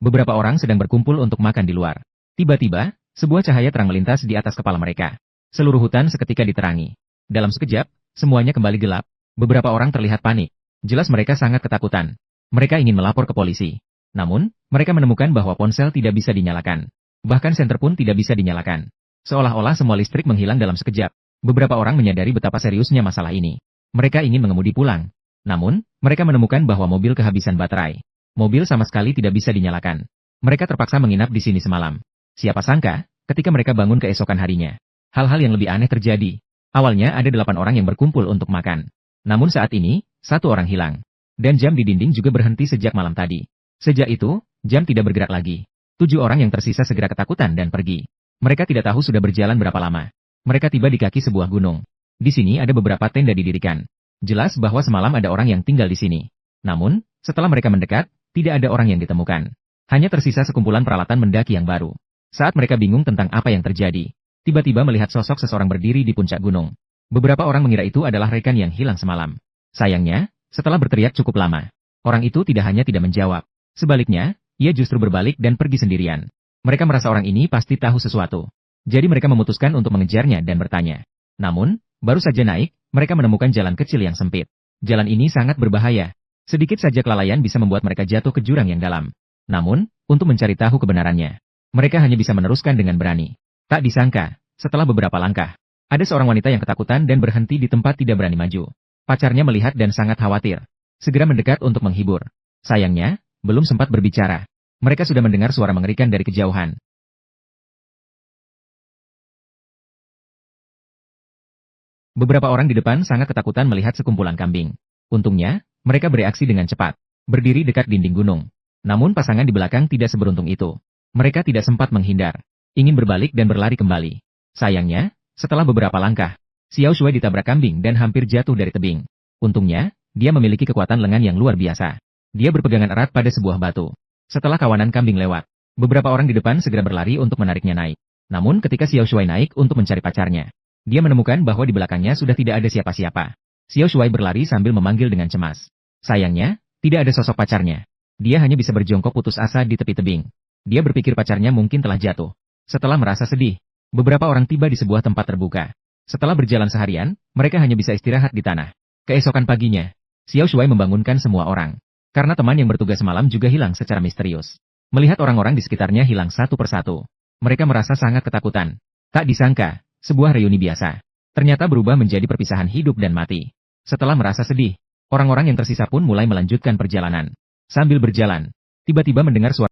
Beberapa orang sedang berkumpul untuk makan di luar. Tiba-tiba, sebuah cahaya terang melintas di atas kepala mereka. Seluruh hutan seketika diterangi. Dalam sekejap, semuanya kembali gelap. Beberapa orang terlihat panik. Jelas mereka sangat ketakutan. Mereka ingin melapor ke polisi. Namun, mereka menemukan bahwa ponsel tidak bisa dinyalakan. Bahkan senter pun tidak bisa dinyalakan. Seolah-olah semua listrik menghilang dalam sekejap. Beberapa orang menyadari betapa seriusnya masalah ini. Mereka ingin mengemudi pulang. Namun, mereka menemukan bahwa mobil kehabisan baterai. Mobil sama sekali tidak bisa dinyalakan. Mereka terpaksa menginap di sini semalam. Siapa sangka, ketika mereka bangun keesokan harinya, hal-hal yang lebih aneh terjadi. Awalnya ada 8 orang yang berkumpul untuk makan. Namun saat ini, 1 orang hilang. Dan jam di dinding juga berhenti sejak malam tadi. Sejak itu, jam tidak bergerak lagi. 7 orang yang tersisa segera ketakutan dan pergi. Mereka tidak tahu sudah berjalan berapa lama. Mereka tiba di kaki sebuah gunung. Di sini ada beberapa tenda didirikan. Jelas bahwa semalam ada orang yang tinggal di sini. Namun, setelah mereka mendekat, tidak ada orang yang ditemukan. Hanya tersisa sekumpulan peralatan mendaki yang baru. Saat mereka bingung tentang apa yang terjadi, tiba-tiba melihat sosok seseorang berdiri di puncak gunung. Beberapa orang mengira itu adalah rekan yang hilang semalam. Sayangnya, setelah berteriak cukup lama, orang itu tidak hanya tidak menjawab. Sebaliknya, ia justru berbalik dan pergi sendirian. Mereka merasa orang ini pasti tahu sesuatu. Jadi mereka memutuskan untuk mengejarnya dan bertanya. Namun, baru saja naik, mereka menemukan jalan kecil yang sempit. Jalan ini sangat berbahaya. Sedikit saja kelalaian bisa membuat mereka jatuh ke jurang yang dalam. Namun, untuk mencari tahu kebenarannya, mereka hanya bisa meneruskan dengan berani. Tak disangka, setelah beberapa langkah, ada seorang wanita yang ketakutan dan berhenti di tempat tidak berani maju. Pacarnya melihat dan sangat khawatir. Segera mendekat untuk menghibur. Sayangnya, belum sempat berbicara. Mereka sudah mendengar suara mengerikan dari kejauhan. Beberapa orang di depan sangat ketakutan melihat sekumpulan kambing. Untungnya, mereka bereaksi dengan cepat, berdiri dekat dinding gunung. Namun pasangan di belakang tidak seberuntung itu. Mereka tidak sempat menghindar, ingin berbalik dan berlari kembali. Sayangnya, setelah beberapa langkah, Xiao Shuai ditabrak kambing dan hampir jatuh dari tebing. Untungnya, dia memiliki kekuatan lengan yang luar biasa. Dia berpegangan erat pada sebuah batu. Setelah kawanan kambing lewat, beberapa orang di depan segera berlari untuk menariknya naik. Namun ketika Xiao Shuai naik untuk mencari pacarnya, dia menemukan bahwa di belakangnya sudah tidak ada siapa-siapa. Xiao Shuai berlari sambil memanggil dengan cemas. Sayangnya, tidak ada sosok pacarnya. Dia hanya bisa berjongkok putus asa di tepi tebing. Dia berpikir pacarnya mungkin telah jatuh. Setelah merasa sedih, beberapa orang tiba di sebuah tempat terbuka. Setelah berjalan seharian, mereka hanya bisa istirahat di tanah. Keesokan paginya, Xiao Shuai membangunkan semua orang. Karena teman yang bertugas malam juga hilang secara misterius. Melihat orang-orang di sekitarnya hilang satu persatu, mereka merasa sangat ketakutan. Tak disangka, sebuah reuni biasa ternyata berubah menjadi perpisahan hidup dan mati. Setelah merasa sedih, orang-orang yang tersisa pun mulai melanjutkan perjalanan. Sambil berjalan, tiba-tiba mendengar suara